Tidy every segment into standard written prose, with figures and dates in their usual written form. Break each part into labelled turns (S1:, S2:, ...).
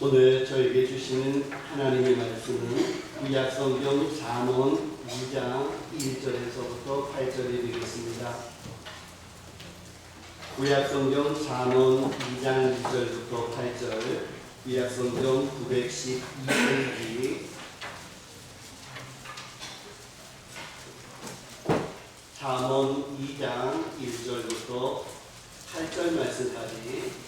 S1: 오늘 저에게 주시는 하나님의 말씀은 구약성경 잠언 2장 1절에서부터 8절이 되겠습니다. 구약성경 잠언 2장 1절부터 8절, 구약성경 912페이지, 잠언 2장 1절부터 8절 말씀까지.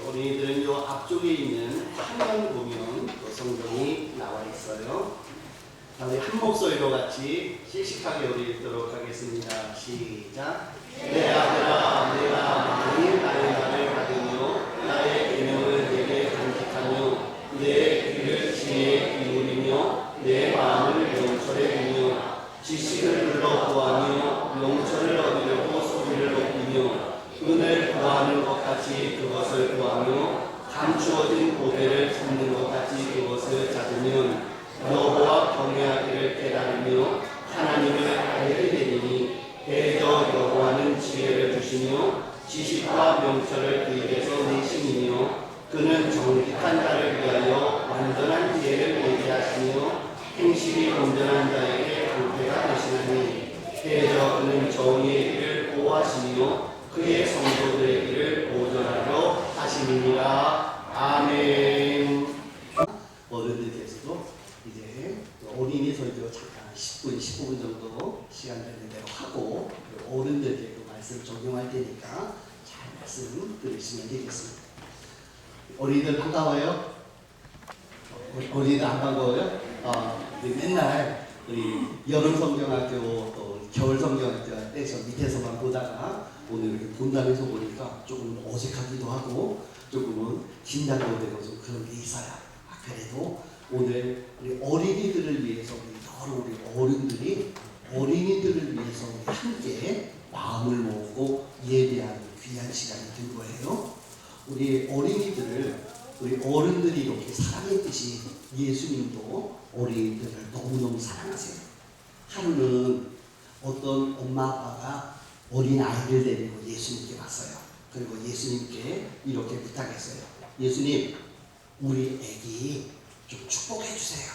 S1: 어린이들은 요 앞쪽에 있는 화면 보면 또 성경이 나와 있어요. 우리 한 목소리로 같이 씩씩하게 우리 읽도록 하겠습니다. 시작. 내 아들아, 내가 많이 나의 말을 받으며 나의 계명을 내게 간직하며 내 귀를 지혜에 기울이며 내 마음을 명철에 두며 지식을 불러구하며 명철을 얻으려고 소리를 높이며 은을 구하는 것 같이 그것을 구하며 감추어진 보배를 찾는 것 같이 그것을 찾으면 여호와 경외하기를 깨달으며 하나님을 알게 되리니 대저 여호와는 지혜를 주시며 지식과 명철을 그 입에서 내시니며 그는 정직한 자를 위하여 완전한 지혜를 내게 하시며 행실이 온전한 자에게 방패가 되시나니 대저 그는 정의의 길을 보호하시며 그의 성도들의 길을 보존하려 하시니라. 아멘. 어른들께서도 이제 어린이 설교 잠깐 10분, 15분 정도 시간 되는 대로 하고 어른들께도 말씀 적용할 테니까 잘 말씀 들으시면 되겠습니다. 어린이들 반가워요? 어린이들 안 반가워요? 맨날 우리 여름 성경학교 또 겨울 성경학교 할 때 저 밑에서만 보다가 오늘 이렇게 본다면서 보니까 조금 어색하기도 하고 조금은 긴장도 되고 좀 그런 게 있어요. 그래도 오늘 우리 어린이들을 위해서 우리 어른들이 어린이들을 위해서 함께 마음을 모으고 예배하는 귀한 시간이 된 거예요. 우리 어린이들을 우리 어른들이 이렇게 사랑했듯이 예수님도 어린이들을 너무너무 사랑하세요. 하루는 어떤 엄마 아빠가 어린 아이를 데리고 예수님께 왔어요. 그리고 예수님께 이렇게 부탁했어요. 예수님, 우리 애기 좀 축복해 주세요.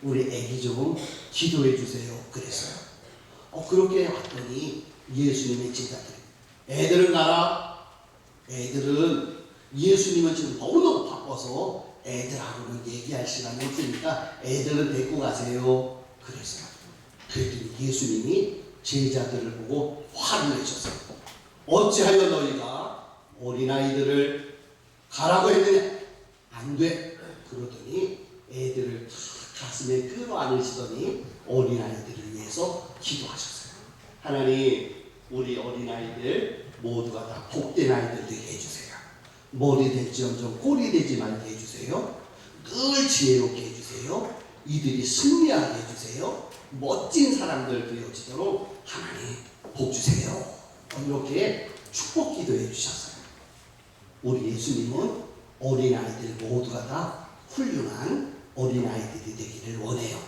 S1: 우리 애기 좀 기도해 주세요. 그랬어요. 그렇게 왔더니 예수님의 제자들이 애들은 가라. 애들은 예수님은 지금 너무너무 바빠서 애들하고는 얘기할 시간이 없으니까 애들은 데리고 가세요. 그랬어요. 그랬더니 예수님이 제자들을 보고 화를 내셨어요. 어찌하여 너희가 어린아이들을 가라고 했느냐? 안 돼. 그러더니 애들을 가슴에 끌어안으시더니 어린아이들을 위해서 기도하셨어요. 하나님, 우리 어린아이들 모두가 다 복된 아이들 되게 해주세요. 머리 될지언정 꼬리 되지 말게 해주세요. 늘 지혜롭게 해주세요. 이들이 승리하게 해주세요. 멋진 사람들 되어지도록 하나님 복 주세요. 이렇게 축복 기도해 주셨어요. 우리 예수님은 어린아이들 모두가 다 훌륭한 어린아이들이 되기를 원해요.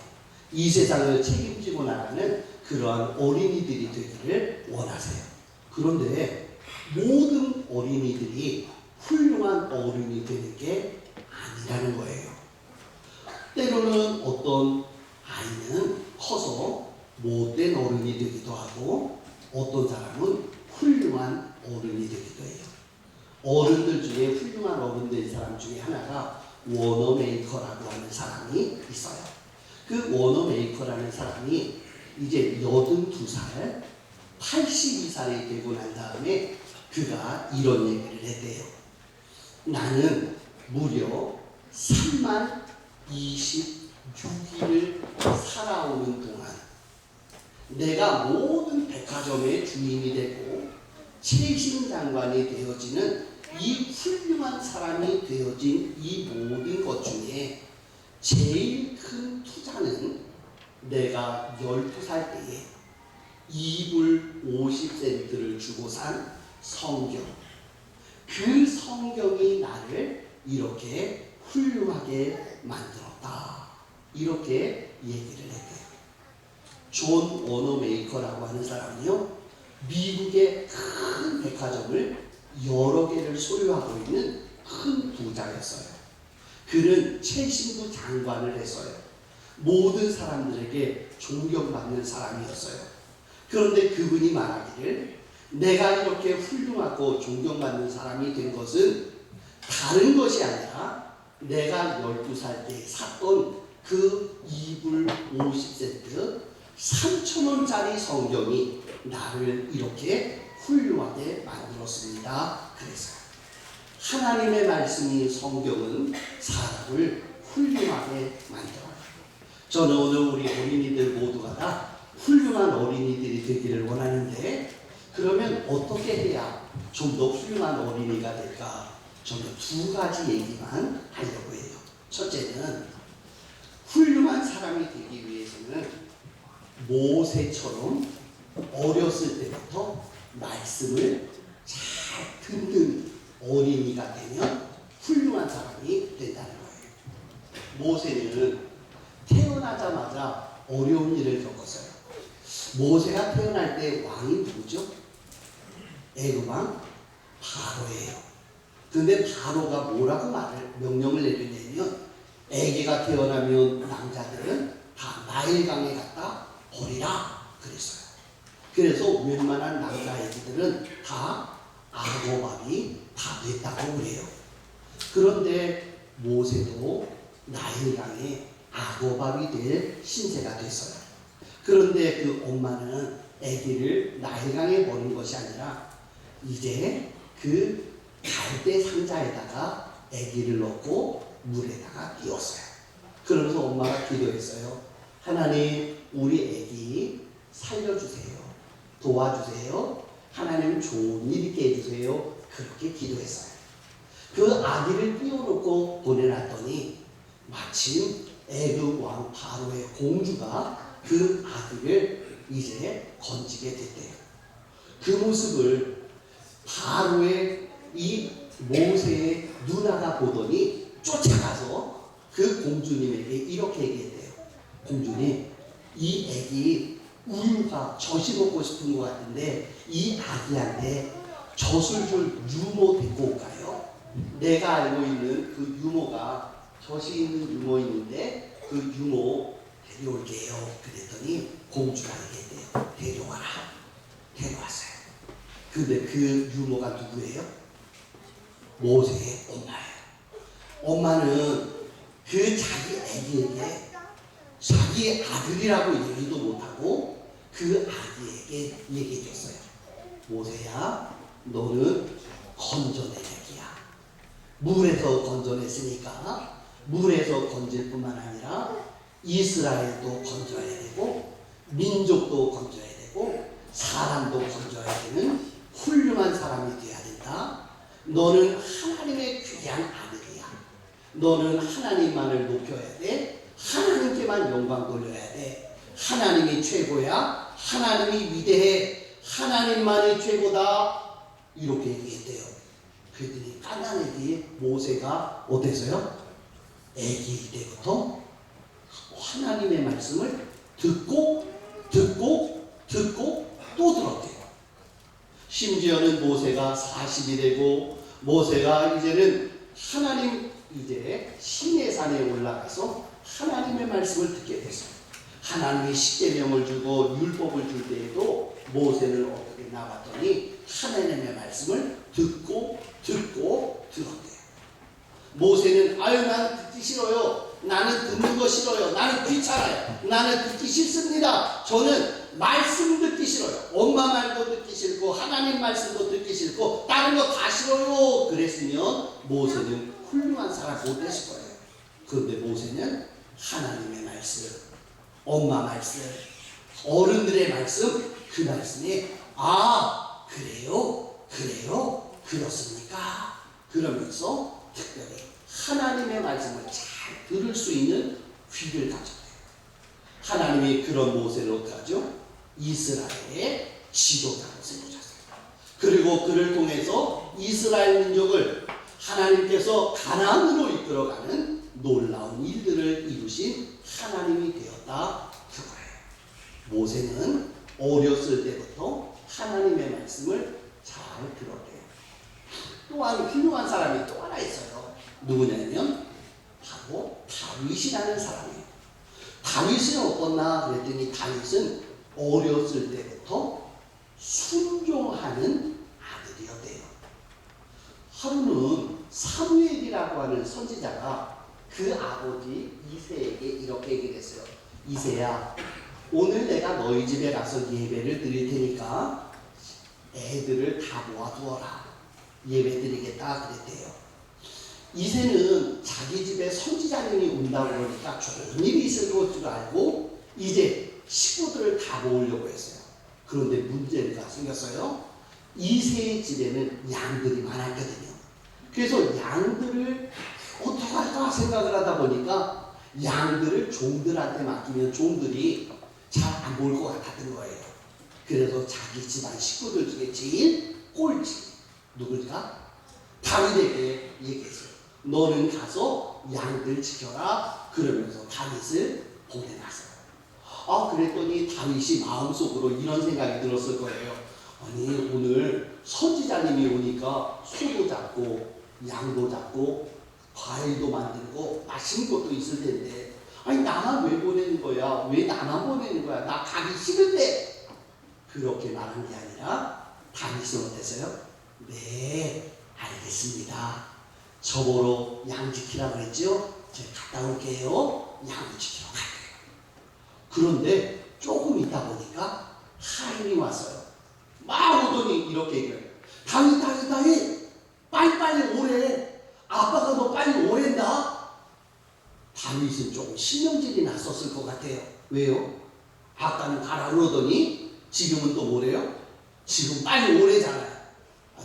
S1: 이 세상을 책임지고 나가는 그러한 어린이들이 되기를 원하세요. 그런데 모든 어린이들이 훌륭한 어른이 되는 게 아니라는 거예요. 때로는 어떤 아이는 커서 못된 어른이 되기도 하고 어떤 사람은 훌륭한 어른이 되기도 해요. 어른들 중에 훌륭한 어른 된 사람 중에 하나가 워너메이커라고 하는 사람이 있어요. 그 워너메이커라는 사람이 이제 82살, 82살이 되고 난 다음에 그가 이런 얘기를 했대요. 나는 무려 3만 26일을 살아오는 동안 내가 모든 백화점의 주인이 되고 최신 장관이 되어지는 이 훌륭한 사람이 되어진 이 모든 것 중에 제일 큰 투자는 내가 12살 때에 이불 50센트를 주고 산 성경. 그 성경이 나를 이렇게 훌륭하게 만들었다. 이렇게 얘기를 했대요. 존 워너메이커라고 하는 사람이요, 미국의 큰 백화점을 여러 개를 소유하고 있는 큰 부자였어요. 그는 최신부 장관을 했어요. 모든 사람들에게 존경받는 사람이었어요. 그런데 그분이 말하기를 내가 이렇게 훌륭하고 존경받는 사람이 된 것은 다른 것이 아니라 내가 12살 때 샀던 그 이불 50센트 3,000원짜리 성경이 나를 이렇게 훌륭하게 만들었습니다. 그래서 하나님의 말씀이 성경은 사람을 훌륭하게 만들어요. 저는 오늘 우리 어린이들 모두가 다 훌륭한 어린이들이 되기를 원하는데 그러면 어떻게 해야 좀 더 훌륭한 어린이가 될까? 저는 두 가지 얘기만 하려고 해요. 첫째는 훌륭한 사람이 되기 위해서는 모세처럼 어렸을 때부터 말씀을 잘 듣는 어린이가 되면 훌륭한 사람이 된다는 거예요. 모세는 태어나자마자 어려운 일을 겪었어요. 모세가 태어날 때 왕이 누구죠? 애굽 왕 바로예요. 근데 바로가 뭐라고 명령을 내리냐면 애기가 태어나면 남자들은 다 나일강에 갖다 버리라 그랬어요. 그래서 웬만한 남자 애기들은 다 악어밥이 다 됐다고 그래요. 그런데 모세도 나일강에 악어밥이 될 신세가 됐어요. 그런데 그 엄마는 아기를 나일강에 버린 것이 아니라 이제 그 갈대 상자에다가 아기를 넣고 물에다가 띄웠어요. 그러면서 엄마가 기도했어요. 하나님, 우리 아기 살려주세요. 도와주세요. 하나님 좋은 일 있게 해주세요. 그렇게 기도했어요. 그 아기를 띄워놓고 보내놨더니 마침 애굽 왕 바로의 공주가 그 아기를 이제 건지게 됐대요. 그 모습을 바로의 이 모세의 누나가 보더니 쫓아가서 그 공주님에게 이렇게 얘기했대요. 공주님, 이 아기 우유가 젖이 먹고 싶은 것 같은데 이 아기한테 젖을 줄 유모 데리고 올까요? 내가 알고 있는 그 유모가 젖이 있는 유모 있는데 그 유모 데려올게요. 그랬더니 공주가 얘기했대요. 데려와라. 데려왔어요. 근데 그 유모가 누구예요? 모세의 엄마예요. 엄마는 그 자기 아기에게 자기 아들이라고 얘기도 못하고 그 아기에게 얘기해줬어요. 모세야, 너는 건져낼 아기야. 물에서 건져냈으니까 물에서 건질 뿐만 아니라 이스라엘도 건져야 되고 민족도 건져야 되고 사람도 건져야 되는 훌륭한 사람이 되어야 된다. 너는 하나님의 귀한 아들이야. 너는 하나님만을 높여야 돼. 하나님께만 영광 돌려야 돼. 하나님이 최고야. 하나님이 위대해. 하나님만이 최고다. 이렇게 얘기했대요. 그랬더니 까나니기 모세가 어땠어요? 아기 때부터 하나님의 말씀을 듣고 또 들었대요. 심지어는 모세가 40이 되고 모세가 이제는 하나님 이제 시내산에 올라가서 하나님의 말씀을 듣게 됐어요. 하나님이 십계명을 주고 율법을 줄 때에도 모세는 어떻게 나갔더니 하나님의 말씀을 듣고 들었대요. 모세는 나는 듣기 싫어요. 나는 듣는 거 싫어요. 나는 귀찮아요. 나는 듣기 싫습니다. 저는 말씀 듣기 싫어요. 엄마 말도 듣기 싫고 하나님 말씀도 듣기 싫고 다른 거 다 싫어요. 그랬으면 모세는 훌륭한 사람 못 됐을 거예요. 그런데 모세는 하나님의 말씀, 엄마 말씀, 어른들의 말씀, 그 말씀에 그래요? 그렇습니까? 그러면서 특별히 하나님의 말씀을 잘 들을 수 있는 귀를 가졌대요. 하나님이 그런 모세를 어떻게 하죠? 이스라엘의 지도자로 세우셨어요. 그리고 그를 통해서 이스라엘 민족을 하나님께서 가나안으로 이끌어가는 놀라운 일들을 이루신 하나님이 되었다 그거예요. 모세는 어렸을 때부터 하나님의 말씀을 잘 들었대요. 또한 훌륭한 사람이 또 하나 있어요. 누구냐면 바로 다윗이라는 사람이에요. 다윗은 어떻나 그랬더니 다윗은 어렸을 때부터 순종하는 아들이었대요. 하루는 사무엘이라고 하는 선지자가 그 아버지 이새에게 이렇게 얘기를 했어요. 이새야, 오늘 내가 너희 집에 가서 예배를 드릴 테니까 애들을 다 모아두어라. 예배 드리겠다 그랬대요. 이새는 자기 집에 선지자님이 온다고 그러니까 좋은 일이 있을 줄 알고 이제 식구들을 다 모으려고 했어요. 그런데 문제가 생겼어요. 이새의 집에는 양들이 많았거든요. 그래서 양들을 어떻게 할까 생각을 하다 보니까 양들을 종들한테 맡기면 종들이 잘 안 볼 것 같았던 거예요. 그래서 자기 집안 식구들 중에 제일 꼴찌 누굴까? 다윗에게 얘기했어요. 너는 가서 양들 지켜라. 그러면서 다윗을 보내놨어요. 그랬더니 다윗이 마음속으로 이런 생각이 들었을 거예요. 아니, 오늘 선지자님이 오니까 소도 잡고 양도 잡고 과일도 만들고 맛있는 것도 있을 텐데, 아니 나만 왜 보내는 거야? 왜 나만 보내는 거야? 나 가기 싫은데. 그렇게 말한 게 아니라 다윗은 어땠어요? 네, 알겠습니다. 저보러 양 지키라고 했죠? 제가 갔다 올게요. 양 지키러 갈게요. 그런데 조금 있다 보니까 하인이 왔어요. 막 오더니 이렇게 얘기해요. 다윗 빨리 오래. 아빠가 너 빨리 오랜다. 다윗은 조금 신경질이 났었을 것 같아요. 왜요? 아까는 가라 그러더니 지금은 또 뭐래요? 지금 빨리 오래잖아요.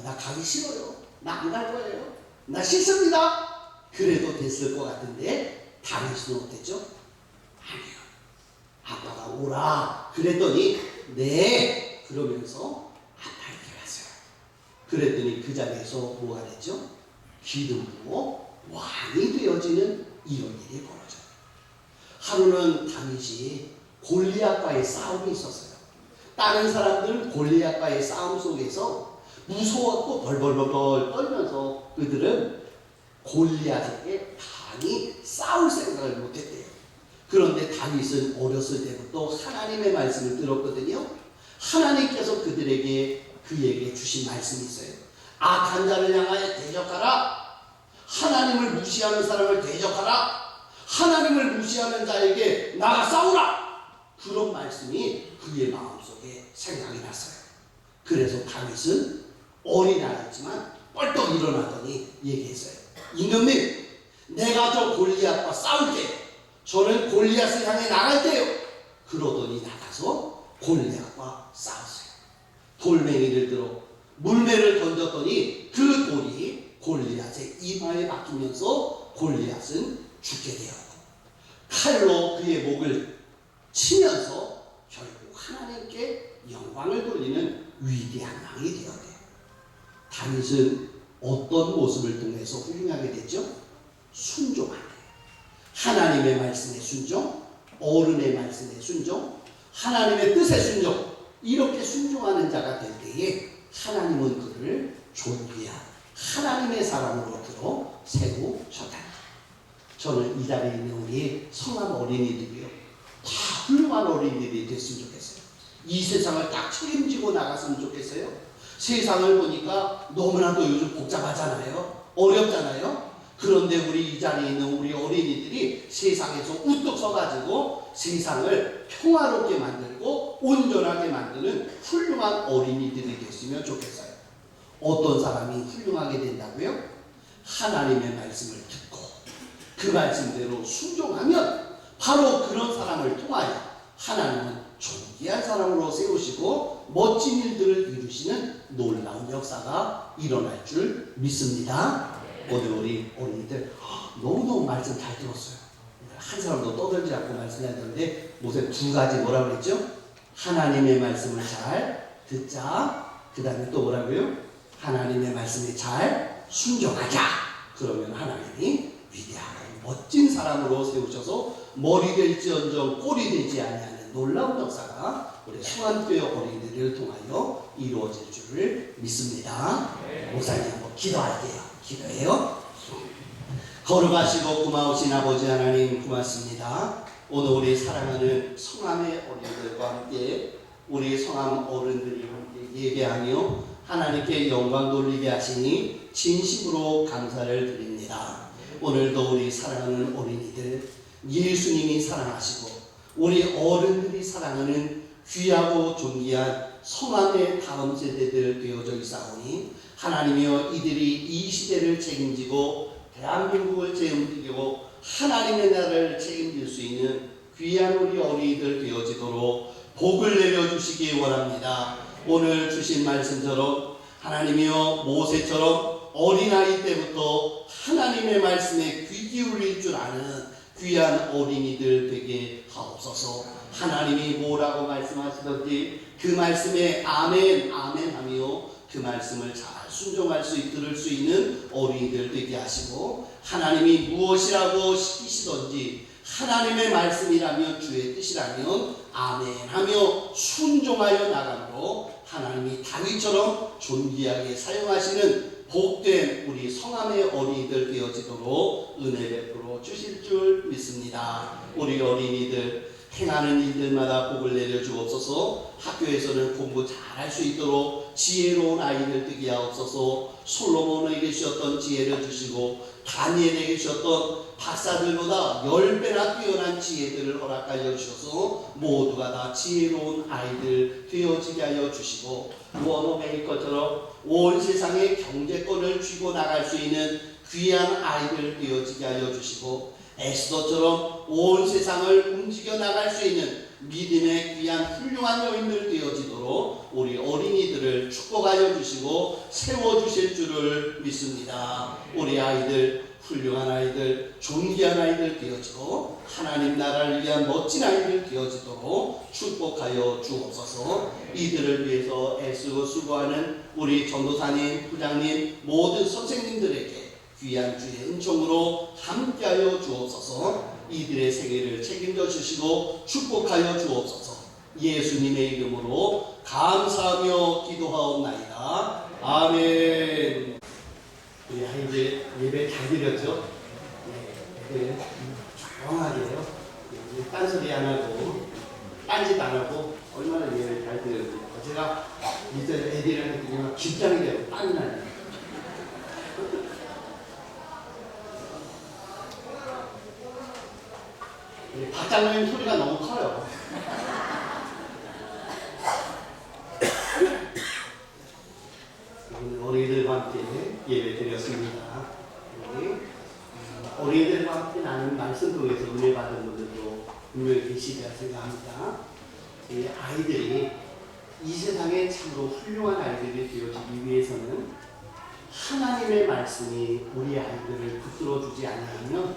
S1: 나 가기 싫어요. 나 안 갈 거예요. 나 싫습니다. 그래도 됐을 것 같은데 다윗은 어땠죠? 아니요. 아빠가 오라 그랬더니 네 그러면서 아빠에게 갔어요. 그랬더니 그 자리에서 뭐가 됐죠? 기름 부어 왕이 되어지는 이런 일이 벌어져요. 하루는 다윗이 골리앗과의 싸움이 있었어요. 다른 사람들은 골리앗과의 싸움 속에서 무서웠고 벌벌벌 떨면서 그들은 골리앗에게 감히 싸울 생각을 못했대요. 그런데 다윗은 어렸을 때부터 하나님의 말씀을 들었거든요. 하나님께서 그에게 주신 말씀이 있어요. 악한 자를 향하여 대적하라. 하나님을 무시하는 사람을 대적하라. 하나님을 무시하는 자에게 나가 싸우라. 그런 말씀이 그의 마음속에 생각이 났어요. 그래서 다윗은 어린아이였지만 뻘떡 일어나더니 얘기했어요. 이놈님, 내가 저 골리앗과 싸울게. 저는 골리앗을 향해 나갈게요. 그러더니 나가서 골리앗과 싸웠어요. 돌멩이를 들어 물매를 던졌더니 그 돌이 골리앗의 이마에 박히면서 골리앗은 죽게 되었고, 칼로 그의 목을 치면서 결국 하나님께 영광을 돌리는 위대한 왕이 되었대요. 다윗은 어떤 모습을 통해서 훌륭하게 됐죠? 순종하게. 하나님의 말씀에 순종, 어른의 말씀에 순종, 하나님의 뜻에 순종. 이렇게 순종하는 자가 될 때에 하나님은 그를 존귀한 하나님의 사람으로 들어 세우셨다. 저는 이 자리에 있는 우리 성남 어린이들이요, 다 훌륭한 어린이들이 됐으면 좋겠어요. 이 세상을 딱 책임지고 나갔으면 좋겠어요. 세상을 보니까 너무나도 요즘 복잡하잖아요. 어렵잖아요. 그런데 우리 이 자리에 있는 우리 어린이들이 세상에서 우뚝 서가지고 세상을 평화롭게 만들고 온전하게 만드는 훌륭한 어린이들이 됐으면 좋겠어요. 어떤 사람이 훌륭하게 된다고요? 하나님의 말씀을 듣고 그 말씀대로 순종하면 바로 그런 사람을 통하여 하나님은 존귀한 사람으로 세우시고 멋진 일들을 이루시는 놀라운 역사가 일어날 줄 믿습니다. 오늘 우리 어린이들 너무너무 말씀 잘 들었어요. 한 사람도 떠들지 않고 말씀하셨는데 모세 두 가지 뭐라 그랬죠? 하나님의 말씀을 잘 듣자. 그 다음에 또 뭐라고요? 하나님의 말씀에 잘 순종하자. 그러면 하나님이 위대하고 멋진 사람으로 세우셔서 머리 될지언정 꼴이 되지 아니하는 놀라운 역사가 우리 수완교회 어린이들을 통하여 이루어질 줄을 믿습니다. 목사님 한번 기도할게요. 기도해요. 거룩하시고 고마우신 아버지 하나님 고맙습니다. 오늘 우리 사랑하는 성함의 어린이들과 함께 우리 성함 어른들이 함께 예배하며 하나님께 영광 돌리게 하시니 진심으로 감사를 드립니다. 오늘도 우리 사랑하는 어린이들, 예수님이 사랑하시고 우리 어른들이 사랑하는 귀하고 존귀한 성함의 다음 세대들 되어져 있사오니 하나님이여 이들이 이 시대를 책임지고 대한민국을 책임지고 하나님의 나라를 책임질 수 있는 귀한 우리 어린이들 되어지도록 복을 내려주시기 원합니다. 오늘 주신 말씀처럼 하나님이여 모세처럼 어린아이 때부터 하나님의 말씀에 귀 기울일 줄 아는 귀한 어린이들 되게 하옵소서. 하나님이 뭐라고 말씀하시던지 그 말씀에 아멘 아멘 하며 그 말씀을 잘 순종할 수 들을 수 있는 어린이들 되게 하시고 하나님이 무엇이라고 시키시던지 하나님의 말씀이라면 주의 뜻이라면 아멘 하며 순종하여 나감으로 하나님이 다윗처럼 존귀하게 사용하시는 복된 우리 성함의 어린이들 되어지도록 은혜 베풀어 주실 줄 믿습니다. 우리 어린이들 행하는 일들마다 복을 내려주옵소서. 학교에서는 공부 잘할 수 있도록 지혜로운 아이들 되게 하옵소서. 솔로몬에게 주셨던 지혜를 주시고 다니엘에게 주셨던 박사들보다 10배나 뛰어난 지혜들을 허락하여 주셔서 모두가 다 지혜로운 아이들 되어지게 하여 주시고 워너메이커처럼 온 세상의 경제권을 쥐고 나갈 수 있는 귀한 아이들 되어지게 하여 주시고 에스더처럼 온 세상을 움직여 나갈 수 있는 믿음의 귀한 훌륭한 여인들 되어지도록 우리 어린이들을 축복하여 주시고 세워주실 줄을 믿습니다. 우리 아이들 훌륭한 아이들 존귀한 아이들 되어지고 하나님 나라를 위한 멋진 아이들 되어지도록 축복하여 주옵소서. 이들을 위해서 애쓰고 수고하는 우리 전도사님, 부장님 모든 선생님들에게 귀한 주의 은총으로 함께하여 주옵소서. 이들의 생애를 책임져 주시고 축복하여 주옵소서. 예수님의 이름으로 감사하며 기도하옵나이다. 아멘. 우리 아이들 예배 잘 드렸죠? 네, 조용하게요. 딴소리 안 하고 딴짓 안 하고 얼마나 예배를 잘 드렸는지 제가 이제 애들이랑 그냥 긴장이 되고 땀이 나요. 박장로님 소리가 너무 커요. 어린이들과 함께 예배 드렸습니다. 어린이들과 함께 나눈 말씀 통해서 은혜 받은 분들도 분명히 계시리라 생각합니다. 아이들이 이 세상에 참으로 훌륭한 아이들이 되어지기 위해서는 하나님의 말씀이 우리 아이들을 붙들어주지 않으면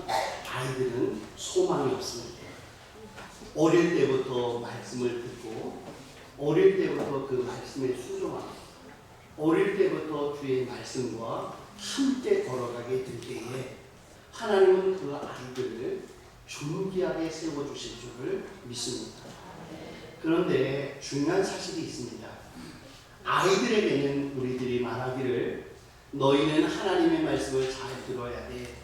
S1: 아이들은 소망이 없습니다. 어릴 때부터 말씀을 듣고 어릴 때부터 그 말씀에 순종합니다. 어릴 때부터 주의 말씀과 함께 걸어가게 될 때에 하나님은 그 아이들을 존귀하게 세워주실 줄을 믿습니다. 그런데 중요한 사실이 있습니다. 아이들에게는 우리들이 말하기를 너희는 하나님의 말씀을 잘 들어야 돼.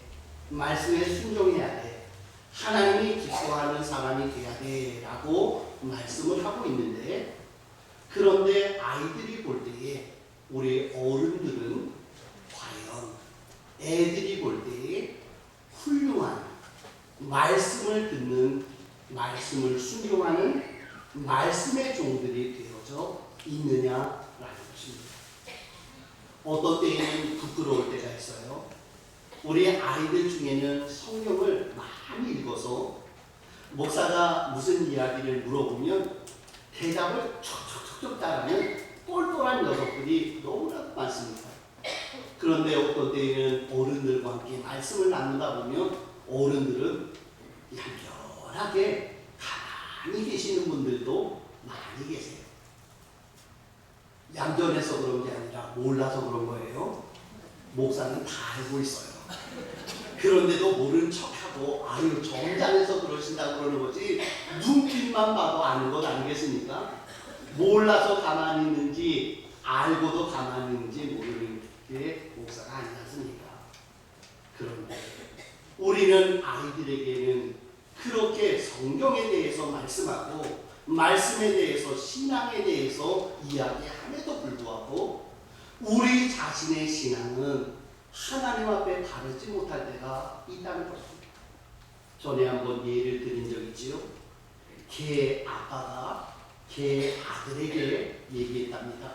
S1: 말씀에 순종해야 돼. 하나님이 기뻐하는 사람이 돼야 돼 라고 말씀을 하고 있는데 그런데 아이들이 볼 때에 우리 어른들은 과연 애들이 볼 때에 훌륭한 말씀을 듣는 말씀을 순종하는 말씀의 종들이 되어져 있느냐라는 것입니다. 어떤 때에는 부끄러울 때가 있어요. 우리 아이들 중에는 성경을 많이 읽어서 목사가 무슨 이야기를 물어보면 대답을 척척척척 따르는 똘똘한 녀석들이 너무나 많습니다. 그런데 어떤 때에는 어른들과 함께 말씀을 나누다 보면 어른들은 얌전하게 가만히 계시는 분들도 많이 계세요. 얌전해서 그런 게 아니라 몰라서 그런 거예요. 목사는 다 알고 있어요. 그런데도 모른 척하고 아유 정장에서 그러신다고 그러는 거지 눈빛만 봐도 아는 것 아니겠습니까? 몰라서 가만히 있는지 알고도 가만히 있는지 모르는 그게 목사가 아니지 않습니까? 그런데 우리는 아이들에게는 그렇게 성경에 대해서 말씀하고 말씀에 대해서 신앙에 대해서 이야기함에도 불구하고 우리 자신의 신앙은 하나님 앞에 바르지 못할 때가 있다는 것입니다. 전에 한번 예를 드린 적 있지요. 걔 아빠가 걔 아들에게 얘기했답니다.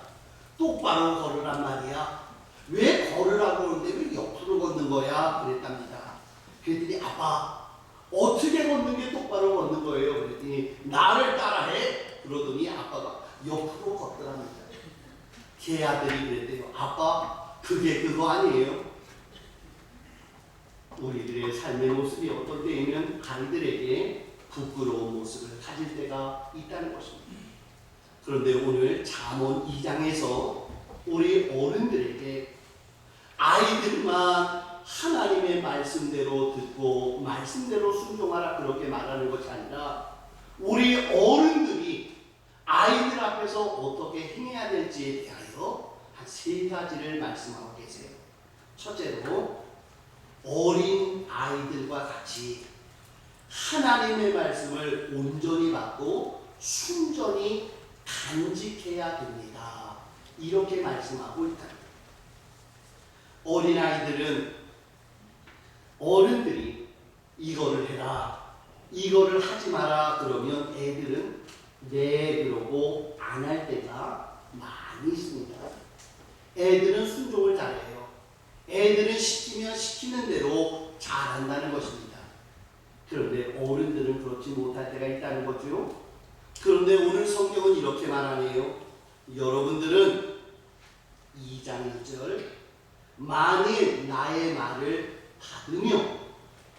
S1: 똑바로 걸으란 말이야. 왜 걸으라고 그러는데 왜 옆으로 걷는 거야? 그랬답니다. 그랬더니 아빠 어떻게 걷는 게 똑바로 걷는 거예요? 그랬더니 나를 따라해. 그러더니 아빠가 옆으로 걷더랍니다. 걔 아들이 그랬대요. 아빠 그게 그거 아니에요? 우리들의 삶의 모습이 어떤 때에는 아이들에게 부끄러운 모습을 가질 때가 있다는 것입니다. 그런데 오늘 잠언 2장에서 우리 어른들에게 아이들만 하나님의 말씀대로 듣고 말씀대로 순종하라 그렇게 말하는 것이 아니라 우리 어른들이 아이들 앞에서 어떻게 행해야 될지에 대하여 한 3가지를 말씀하고 계세요. 첫째로 어린 아이들과 같이 하나님의 말씀을 온전히 받고 순전히 간직해야 됩니다. 이렇게 말씀하고 있다. 어린아이들은 어른들이 이거를 해라, 이거를 하지 마라 그러면 애들은 네 그러고 안 할 때가 많이 있습니다. 애들은 순종을 잘해요. 애들은 시키면 시키는 대로 잘한다는 것입니다. 그런데 어른들은 그렇지 못할 때가 있다는 거죠. 그런데 오늘 성경은 이렇게 말하네요. 여러분들은 2장 1절 만일 나의 말을 받으며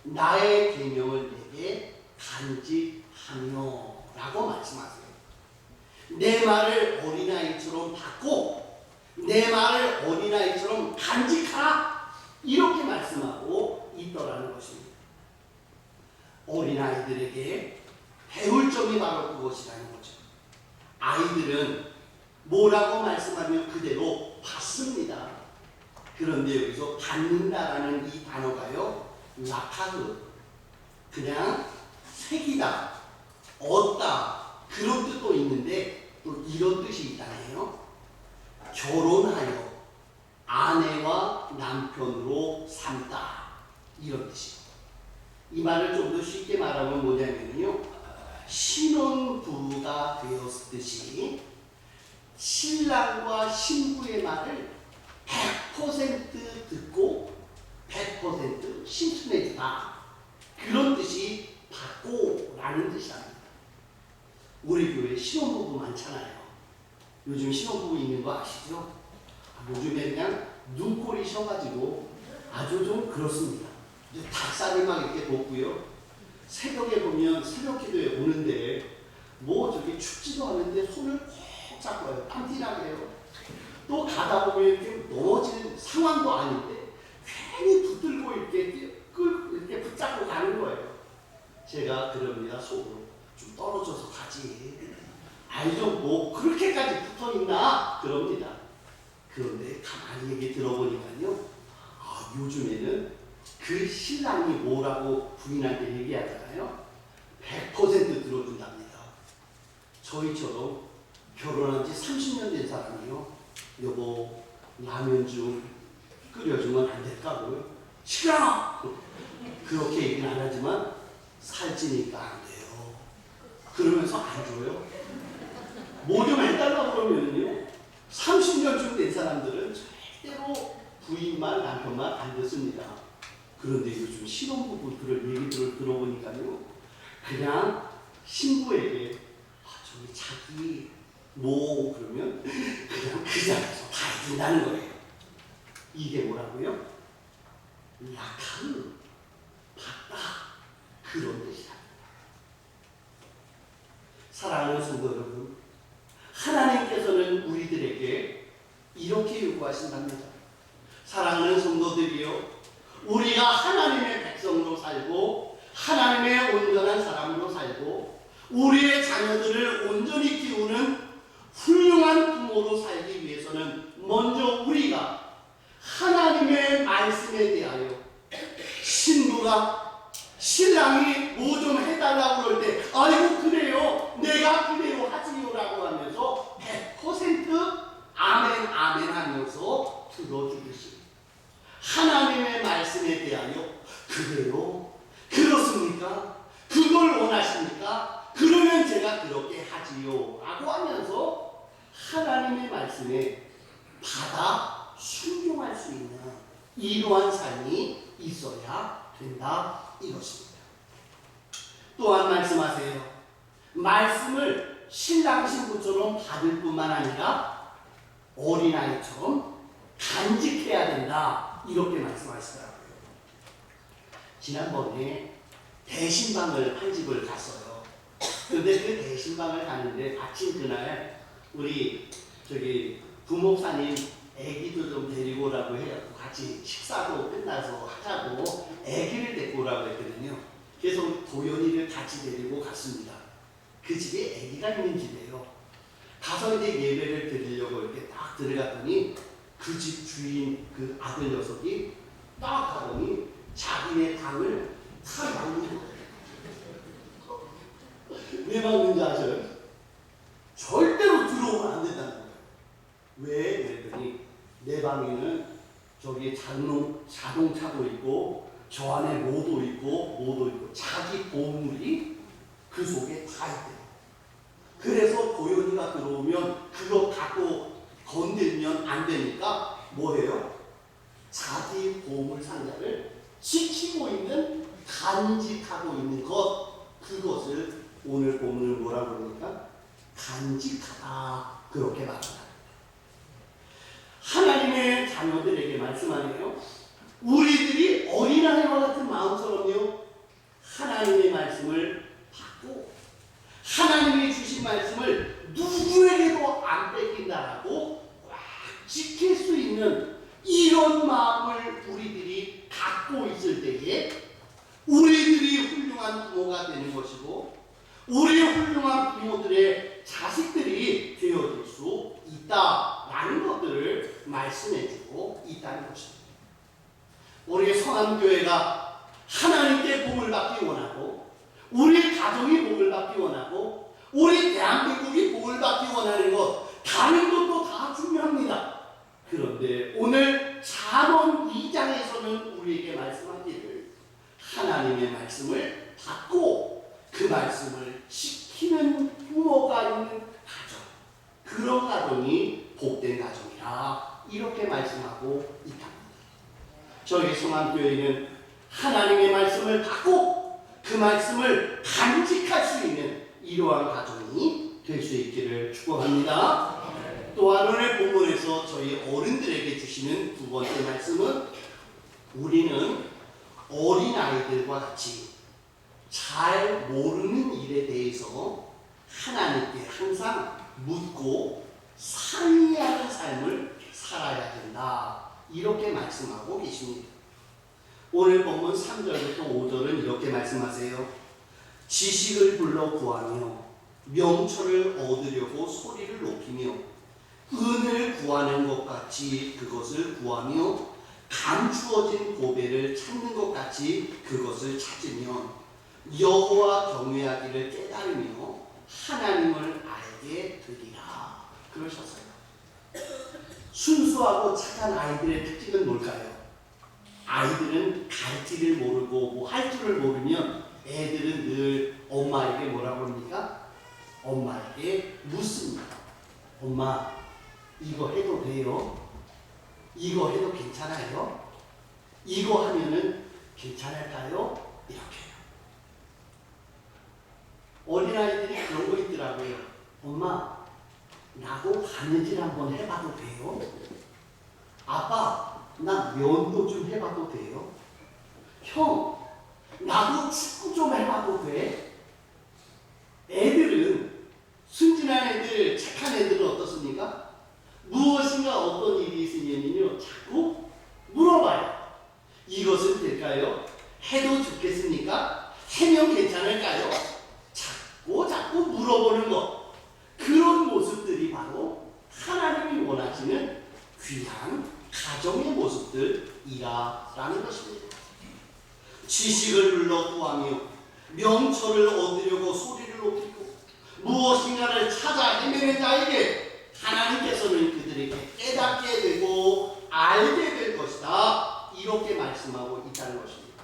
S1: 나의 계명을 내게 간직하며 라고 말씀하세요. 내 말을 어린아이처럼 받고 내 말을 어린아이처럼 간직하라 이렇게 말씀하고 있더라는 것입니다. 어린아이들에게 배울 점이 바로 그것이라는 거죠. 아이들은 뭐라고 말씀하면 그대로 받습니다. 그런데 여기서 받는다라는 이 단어가요, 라카흐, 그냥 새기다, 얻다 그런 뜻도 있는데 또 이런 뜻이 있다네요. 결혼하여 아내와 남편으로 삼다 이런 뜻이에요. 이 말을 좀 더 쉽게 말하면 뭐냐면요, 신혼부부가 되었듯이 신랑과 신부의 말을 100% 듣고 100% 실천해주다 그런 뜻이 받고 라는 뜻이랍니다. 우리 교회 신혼부부 많잖아요. 요즘 신혼부부 있는 거 아시죠? 요즘에 그냥 눈꼴이 셔가지고 아주 좀 그렇습니다. 닭살이 막 이렇게 돋고요. 새벽에 보면 새벽 기도에 오는데 뭐 저기 춥지도 않은데 손을 꼭 잡고요. 땀띠나게 해요. 또 가다 보면 이렇게 넘어지는 상황도 아닌데 괜히 붙들고 이렇게 붙잡고 가는 거예요. 제가 그럽니다. 속으로 좀 떨어져서 가지. 아니 좀 뭐 그렇게까지 붙어 있나 그럽니다. 그런데 가만히 얘기 들어보니까요, 요즘에는 그 신랑이 뭐라고 부인한테 얘기하잖아요. 100% 들어준답니다. 저희처럼 결혼한 지 30년 된 사람이요, 여보 라면 좀 끓여주면 안 될까고요? 싫어! 그렇게 얘기는 안 하지만 살찌니까 안 돼요. 그러면서 안 줘요. 뭐 좀 해달라고 그러면요, 30년쯤 된 사람들은 절대로 부인만 남편만 안 듣습니다. 그런데 요즘 신혼부부들을 얘기들을 들어보니까요, 그냥 신부에게 저기 자기 뭐 그러면 그냥 그 자리에서 다 해준다는 거예요. 이게 뭐라고요? 라카흐, 받다 그런 뜻이랍니다. 사랑하는 성도 여러분, 하나님께서는 우리들에게 이렇게 요구하신답니다. 사랑하는 성도들이요, 우리가 하나님의 백성으로 살고 하나님의 온전한 사람으로 살고 우리의 자녀들을 온전히 키우는 훌륭한 부모로 살기 위해서는 먼저 우리가 하나님의 말씀에 대하여 신부가 신랑이 뭐 좀 해달라고 그럴 때 아이고 그래요 내가 그래요 하지요라고 하면서 100% 아멘 아멘 하면서 들어주듯이 하나님의 말씀에 대하여 그래요 그렇습니까? 그걸 원하십니까? 그러면 제가 그렇게 하지요 라고 하면서 하나님의 말씀에 받아 순종할 수 있는 이러한 삶이 있어야 된다 이것입니다. 또한 말씀하세요. 말씀을 신랑 신부처럼 받을 뿐만 아니라 어린아이처럼 간직해야 된다 이렇게 말씀하시더라고요. 지난번에 대신방을 한 집을 갔어요. 근데 그 대신방을 가는데 마침 그날 우리 부목사님 애기도 좀 데리고 오라고 해갖고 같이 식사도 끝나서 하자고 애기를 데리고 오라고 했거든요. 그래서 도연이를 같이 데리고 갔습니다. 그 집에 애기가 있는 집이에요. 가서 이제 예배를 드리려고 이렇게 딱 들어갔더니 그 집 주인 그 아들 녀석이 딱 가더니 자기네 방을 다 막는 거예요. 왜 막는지 아셔요? 절대로 들어오면 안 된다는 거예요. 왜? 그랬더니 내 방에는 저기 자동차도 있고 저 안에 뭐도 있고 자기 보물이 그 속에 다 있대요. 그래서 도연이가 들어오면 그거 갖고 건들면 안 되니까 뭐해요? 자기 보물 상자를 지키고 있는 간직하고 있는 그것을 오늘 본문을 뭐라고 그럽니까? 간직하다 그렇게 말합니다. 하나님의 자녀들에게 말씀하네요. 우리들이 어린아이와 같은 마음처럼요 하나님의 말씀을 받고 하나님이 주신 말씀을 누구에게도 안 뺏긴다라고 꽉 지킬 수 있는 이런 마음을 우리들이 갖고 있을 때에 우리들이 훌륭한 부모가 되는 것이고 우리 훌륭한 부모들의 자식들이 되어질 수 있다라는 것들을 말씀해주고 있다는 것입니다. 우리 성암교회가 하나님께 복을 받기 원하고 우리 가정이 복을 받기 원하고 우리 대한민국이 복을 받기 원하는 것 다른 것도 다 중요합니다. 그런데 오늘 잠언 2장에서는 우리에게 말씀하기를 하나님의 말씀을 받고 그 말씀을 지키는 부모가 있는 가정 그런 가정이 복된 가정이라 이렇게 말씀하고 있답니다. 저희 성암교회는 하나님의 말씀을 받고 그 말씀을 간직할 수 있는 이러한 가정이 될 수 있기를 축복합니다. 또한 오늘 본문에서 저희 어른들에게 주시는 두 번째 말씀은 우리는 어린아이들과 같이 잘 모르는 일에 대해서 하나님께 항상 묻고 상의하는 삶을 살아야 된다 이렇게 말씀하고 계십니다. 오늘 본문 3절부터 5절은 이렇게 말씀하세요. 지식을 불러 구하며 명철을 얻으려고 소리를 높이며 은을 구하는 것 같이 그것을 구하며 감추어진 보배를 찾는 것 같이 그것을 찾으면 여호와 경외하기를 깨달으며 하나님을 알게 되리라 그러셨어요. 순수하고 착한 아이들의 특징은 뭘까요? 아이들은 갈 길을 모르고 뭐 할 줄을 모르면 애들은 늘 엄마에게 뭐라고 합니까? 엄마에게 묻습니다. 엄마 이거 해도 돼요? 이거 해도 괜찮아요? 이거 하면은 괜찮을까요? 이렇게요. 어린아이들이 그런 거 있더라고요. 엄마 나도 바느질 한번 해봐도 돼요? 아빠 나 면도 좀 해봐도 돼요? 형 나도 축구 좀 해봐도 돼? 애들은 순진한 애들 착한 애들은 어떻습니까? 무엇인가 어떤 일이 있으면요 자꾸 물어봐요. 이것은 될까요? 해도 좋겠습니까? 하면 괜찮을까요? 자꾸 물어보는 것 그런 모습들이 바로 하나님이 원하시는 귀한 가정의 모습들이라는 것입니다. 지식을 눌러 구하며 명철을 얻으려고 소리를 높이고 무엇인가를 찾아 헤매는 자에게 하나님께서는 그들에게 깨닫게 되고 알게 될 것이다. 이렇게 말씀하고 있다는 것입니다.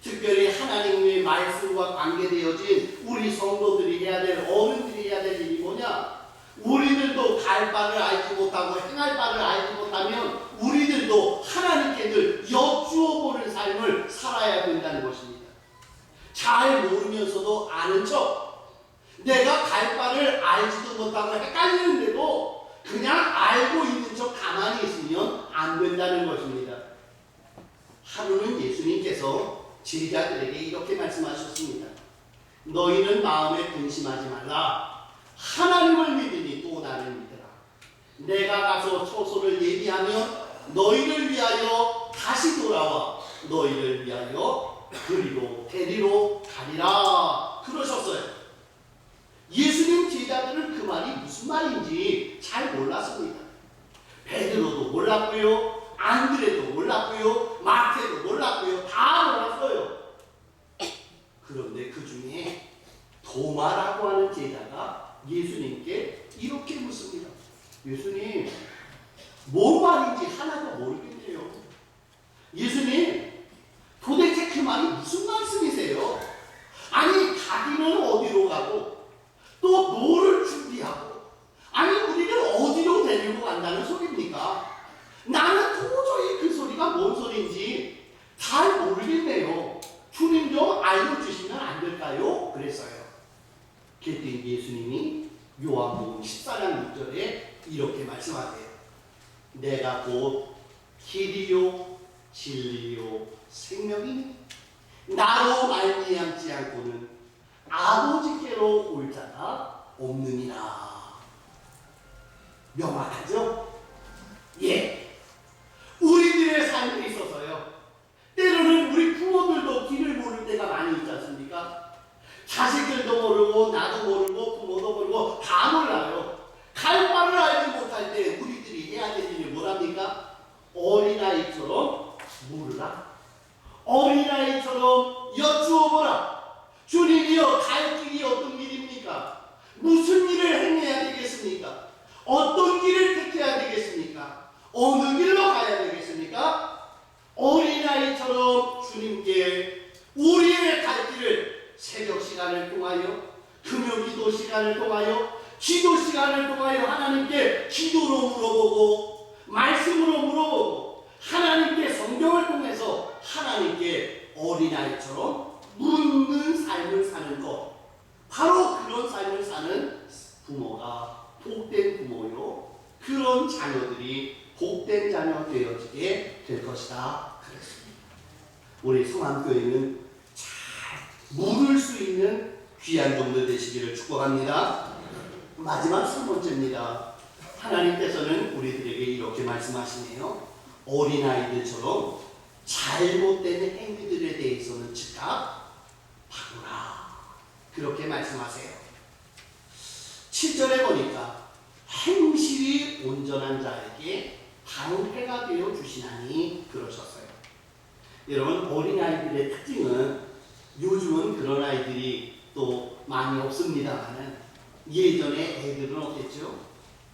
S1: 특별히 하나님의 말씀과 관계되어진 우리 성도들이 해야 될, 어른들이 해야 될 일이 뭐냐? 우리들도 갈 바를 알지 못하고 행할 바를 알지 못하면 우리들도 하나님께 늘 여쭈어 보는 삶을 살아야 된다는 것입니다. 잘 모르면서도 아는 척, 내가 갈 바를 알지도 못하고 헷갈리는데도 그냥 알고 있는 척 가만히 있으면 안 된다는 것입니다. 하루는 예수님께서 제자들에게 이렇게 말씀하셨습니다. 너희는 마음에 근심하지 말라. 하나님을 믿으니 또 나를 믿으라. 내가 가서 처소를 예비하면 너희를 위하여 다시 돌아와 너희를 위하여 그리로 데리러 가리라. 그러셨어요. 예수님 제자들은 그 말이 무슨 말인지 잘 몰랐습니다. 베드로도 몰랐고요, 안드레도 몰랐고요, 마태도 몰랐고요, 다 몰랐어요. 그런데 그 중에 도마라고 하는 제자가 예수님께 이렇게 묻습니다. 예수님, 뭔 말인지 하나도 모르겠네요. 예수님, 도대체 그 말이 무슨 말씀이세요? 아니, 가기는 어디로 가고 또 뭐를 준비하고, 아니 우리를 어디로 데리고 간다는 소리입니까? 나는 도저히 그 소리가 뭔 소리인지 잘 모르겠네요. 주님 좀 알려주시면 안 될까요? 그랬어요. 그랬더니 예수님이 요한복음 14장 6절에 이렇게 말씀하세요. 내가 곧 길이요 진리요 생명이니 나로 말미암지 않고는 아버지께로 올 자가 없느니라. 명확하죠? 예. 우리들의 삶에 있어서요, 때로는 우리 부모들도 길을 모를 때가 많이 있지 않습니까? 자식들도 모르고 나도 모르고 부모도 모르고 다 몰라요. 갈 바를 알지 못할 때 우리들이 해야 될 일이 뭐랍니까? 어린아이처럼 물으라. 어린아이처럼 여쭈어보라. 주님이여, 갈 길이 어떤 길입니까? 무슨 일을 행해야 되겠습니까? 어떤 길을 택해야 되겠습니까? 어느 길로 가야 되겠습니까? 어린아이처럼 주님께 우리의 갈 길을 새벽 시간을 통하여, 금요기도 시간을 통하여, 기도 시간을 통하여 하나님께 기도로 물어보고 말씀으로 물어보고 하나님께 성경을 통해서 하나님께 어린아이처럼 묻는 삶을 사는 것, 바로 그런 삶을 사는 부모가 복된 부모요, 그런 자녀들이 복된 자녀 되어지게 될 것이다 그랬습니다. 우리 성암교회는 잘 물을 수 있는 귀한 종들 되시기를 축복합니다. 마지막 세 번째입니다. 하나님께서는 우리들에게 이렇게 말씀하시네요. 어린아이들처럼 잘못된 행위들에 대해서는 즉각 바꾸라. 그렇게 말씀하세요. 7절에 보니까 행실이 온전한 자에게 방패가 되어 주시나니 그러셨어요. 여러분, 어린아이들의 특징은, 요즘은 그런 아이들이 또 많이 없습니다만 예전에 애들은 어땠죠?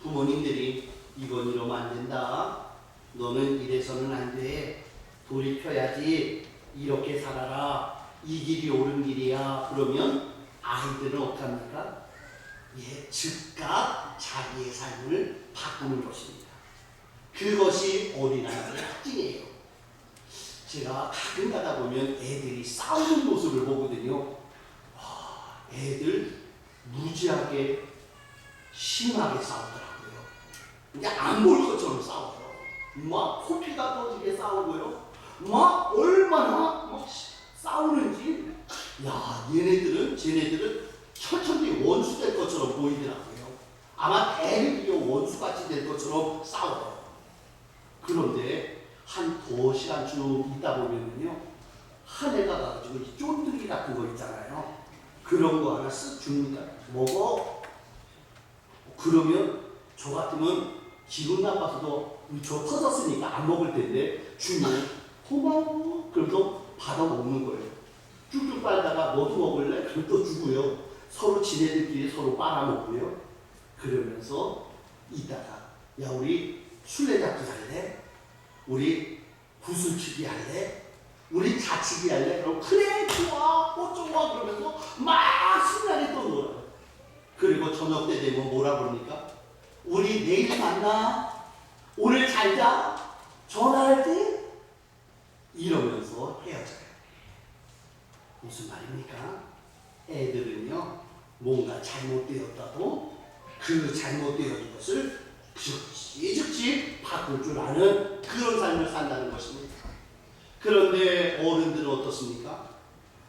S1: 부모님들이 이건 이러면 안 된다, 너는 이래서는 안 돼, 돌이켜야지, 이렇게 살아라, 이 길이 옳은 길이야. 그러면 아이들은 어떡합니까? 예, 즉각 자기의 삶을 바꾸는 것입니다. 그것이 어린아이들의 특징이에요. 제가 가끔 가다 보면 애들이 싸우는 모습을 보거든요. 와, 애들 무지하게 심하게 싸우더라고요. 그냥 안 볼 것처럼 싸우더라고요. 막 코피가 터지게 싸우고요. 막 얼마나 막 싸우는지, 야, 쟤네들은 철천지 원수 될 것처럼 보이더라고요. 아마 대리기요 원수같이 될 것처럼 싸워요. 그런데 한 2시간 쭉 있다 보면요, 한 애가 가지고 이 쫀득이 같은 거 있잖아요. 그런 거 하나 쓱 줍니다. 먹어. 그러면 저 같으면 기분 나빠서도 저 터졌으니까 안 먹을 텐데 주면 고마워. 그래서 받아 먹는 거예요. 쭉쭉 빨다가 너도 먹을래? 그럼 또 주고요. 서로 지네들끼리 서로 빨아먹고요. 그러면서 이따가 야 우리 술래잡기 할래? 우리 구슬치기 할래? 우리 자치기 할래? 그럼 그래 좋아 좋아 그러면서 막 신나게 또 놀아요. 그리고 저녁 때 되면 뭐라 그럽니까? 우리 내일 만나? 오늘 잘 자? 전화할 때? 이러면서 헤어져요. 무슨 말입니까? 애들은요 뭔가 잘못되었다도 그 잘못되었던 것을 즉시 바꿀 줄 아는 그런 삶을 산다는 것입니다. 그런데 어른들은 어떻습니까?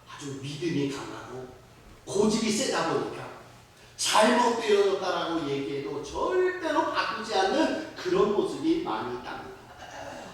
S1: 아주 믿음이 강하고 고집이 세다 보니까 잘못되었다라고 얘기해도 절대로 바꾸지 않는 그런 모습이 많이 있답니다.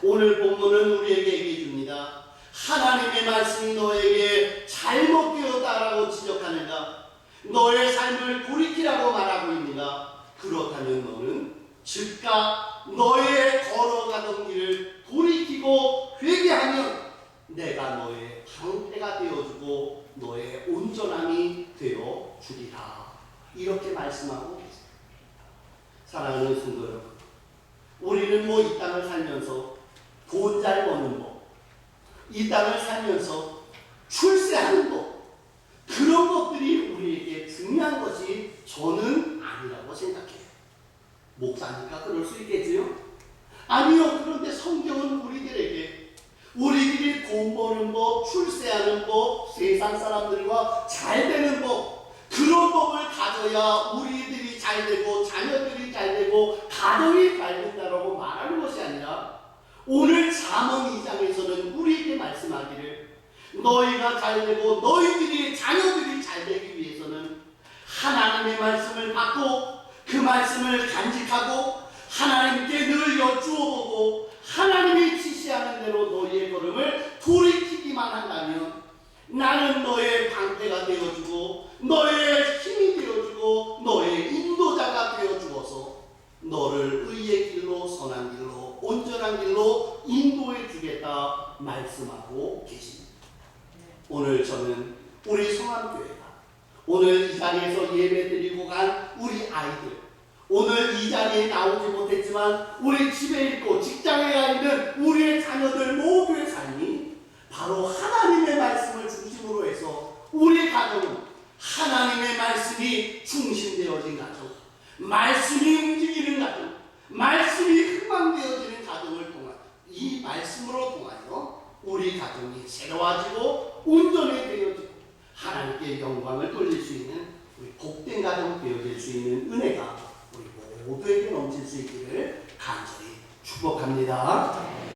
S1: 오늘 본문은 우리에게 얘기해 줍니다. 하나님의 말씀이 너에게 잘못되었다라고 지적하는가? 너의 삶을 돌이키라고 말하고 있는가? 그렇다면 너는 즉각 너의 걸어가던 길을 돌이키고 회개하면 내가 너의 방패가 되어주고 너의 온전함이 되어주리라. 이렇게 말씀하고 계십니다. 사랑하는 성도 여러분, 우리는 뭐 이 땅을 살면서 돈 잘 버는 법, 이 땅을 살면서 출세하는 법, 그런 것들이 우리에게 중요한 것이 저는 아니라고 생각해요. 목사니까 그럴 수 있겠지요? 아니요. 그런데 성경은 우리들이 돈 버는 법, 출세하는 법, 세상 사람들과 잘 되는 법, 그런 법을 가져야 우리들이 잘 되고 자녀들이 잘 되고 가정이 잘 된다라고 말하는 것이 아니라 오늘 잠언 2장에서는 우리에게 말씀하기를 너희가 잘 되고 너희들이 자녀들이 잘 되기 위해서는 하나님의 말씀을 받고 그 말씀을 간직하고 하나님께 늘 여쭈어보고 하나님이 지시하는 대로 너희의 걸음을 돌이키기만 한다면 나는 너의 방패가 되어주고 너의 힘이 되어주고 너의 인도자가 되어주어서 너를 의의 길로 선한 길로 온전한 길로 인도해 주겠다 말씀하고 계십니다. 오늘 저는 우리 성암교회가 오늘 이 자리에서 예배드리고 간 우리 아이들, 오늘 이 자리에 나오지 못했지만 우리 집에 있고 직장에 가 있는 우리의 자녀들 모두의 삶이 바로 하나님의 말씀을 중심으로 해서 우리 가정은 하나님의 말씀이 중심되어진 가정, 말씀이 움직이는 가정, 말씀이 흥망되어지는 가정을 통한 이 말씀으로 통하여 우리 가정이 새로워지고 온전히 되어지고 하나님께 영광을 돌릴 수 있는 우리 복된 가정 되어질 수 있는 은혜가 우리 모두에게 넘칠 수 있기를 간절히 축복합니다.